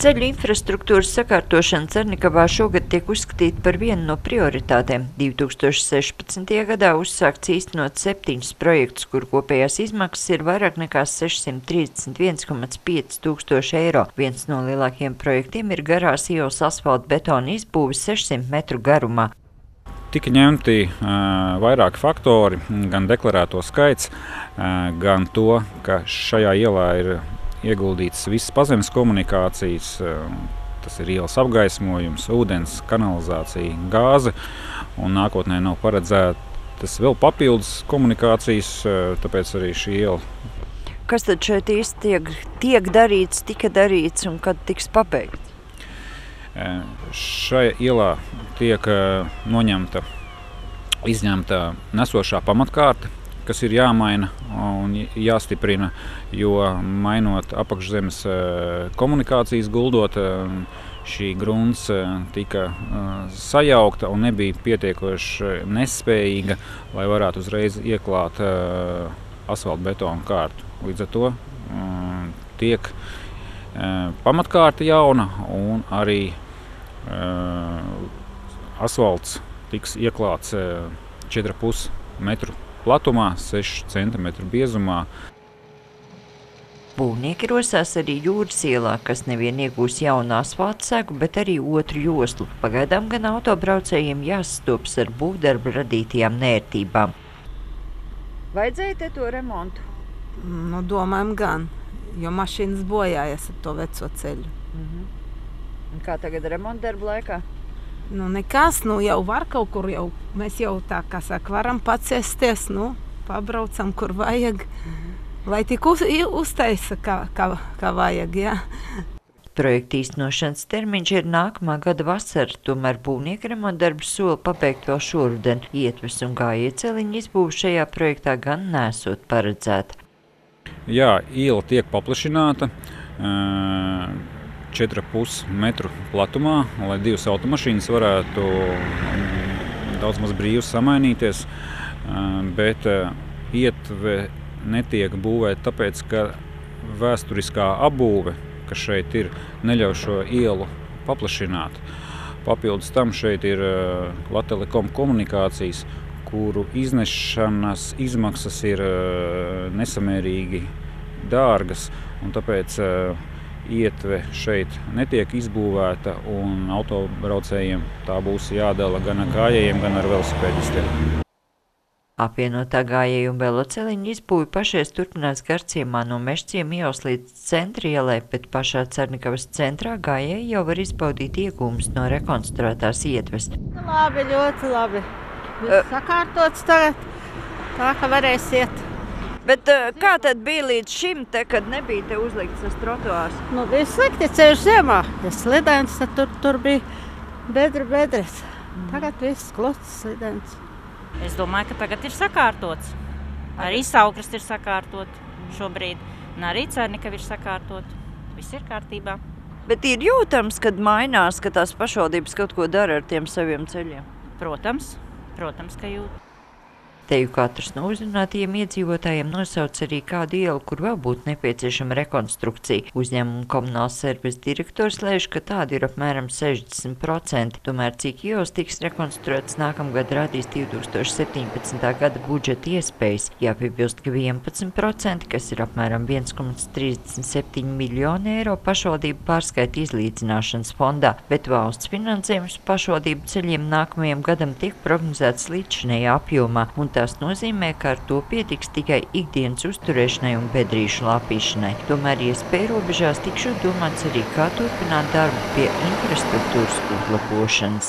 Ceļu infrastruktūras sakārtošana Cernikavā šogad tiek uzskatīta par vienu no prioritātēm. 2016. gadā uzsākts īstenot 7 projektus, kur kopējās izmaksas ir vairāk nekā 631,5 tūkstoši eiro. Viens no lielākajiem projektiem ir garās ielas asfalta betona izbūve 600 metru garumā. Tika ņemti vairāki faktori, gan deklarēto skaits, gan to, ka šajā ielā ir ieguldīts visas pazemes komunikācijas, tas ir ielas apgaismojums, ūdens, kanalizācija, gāze, un nākotnē nav paredzētas vēl papildus komunikācijas, tāpēc arī šī iela. Kas tad šeit īsti tiek darīts, tika darīts un kad tiks pabeigts? Šajā ielā tiek izņemta nesošā pamatkārta, kas ir jāmaina un jāstiprina, jo mainot apakšzemes komunikācijas guldot, šī grunts tika sajaukta un nebija pietiekoši nespējīga, lai varētu uzreiz ieklāt asfalta betona kārtu. Līdz ar to tiek pamatkārta jauna un arī asfalts tiks ieklāts 4,5 metru platumā, 6 centimetru biezumā. Būvnieki rosās arī Jūras ielā, kas nevien iegūs jaunu asfalta segu, bet arī otru joslu. Pagaidām gan autobraucējiem jāsastopas ar būvdarbu radītajām neērtībām. Vajadzēja te to remontu? Nu, domājam gan, jo mašīnas bojājas ar to veco ceļu. Un kā tagad remontdarbu laikā? Nu, nekas, jau var kaut kur, mēs jau tā, kā saka, varam pacēsties, pabraucam, kur vajag, lai tik uztaisa, kā vajag, jā. Projekta īstenošanas termiņš ir nākamā gada vasara, tomēr būvnieki remontdarbus sola pabeigt vēl šoruden. Ietves un gājieceliņa izbūve šajā projektā gan nesot paredzēta. Jā, iela tiek paplašināta 4,5 metru platumā, lai 2 automašīnas varētu daudz maz brīvi samainīties, bet ietve netiek būvēta tāpēc, ka vēsturiskā apbūve, kas šeit ir, neļauj šo ielu paplašināt. Papildus tam šeit ir Latelekom komunikācijas, kuru iznešanas izmaksas ir nesamērīgi dārgas, un tāpēc ietve šeit netiek izbūvēta, un autobraucējiem tā būs jādala gan ar gājējiem, gan ar velosipēdistiem. Apvienotā gājēju un veloceliņu izbūve pašreiz turpinās Garciemā no Mežciema ielas līdz Centra ielai, bet pašā Cernikavas centrā gājēji jau var izbaudīt iegūmus no rekonstruētās ietves. Labi, ļoti labi. Viss sakārtots tagad, tā ka varēs iet. Bet kā tad bija līdz šim, kad nebija te uzlikts tas trotuārs? Bija slikti ceļš ziemā. Ja slidens, tad tur bija bedres. Tagad viss klots slidens. Es domāju, ka tagad ir sakārtots. Arī Saukrast ir sakārtot šobrīd. Un arī Cernikava ir sakārtot. Viss ir kārtībā. Bet ir jūtams, kad mainās, ka tās pašvaldības kaut ko dara ar tiem saviem ceļiem? Protams, ka jūt. Teju katrs no uzrunātajiem iedzīvotājiem nosauc arī kādu ielu, kur vēl būtu nepieciešama rekonstrukcija. Uzņēmuma komunāls servis direktors lēš, ka tādi ir apmēram 60%. Tomēr cik ielas tiks rekonstruētas nākamgad rādīs 2017. gada budžeta iespējas. Jāpiebilst, ka 11%, kas ir apmēram 1,37 miljonu eiro, pašvaldība pārskaita izlīdzināšanas fondā, bet valsts finansējums pašvaldību ceļiem nākamajam gadam tiek prognozēts līdzšinējā apjomā. Un tas nozīmē, ka ar to pietiks tikai ikdienas uzturēšanai un bedrīšu lāpīšanai. Tomēr iespēju robežās tikšot domāts arī, kā turpināt darbu pie infrastruktūras uzlabošanas.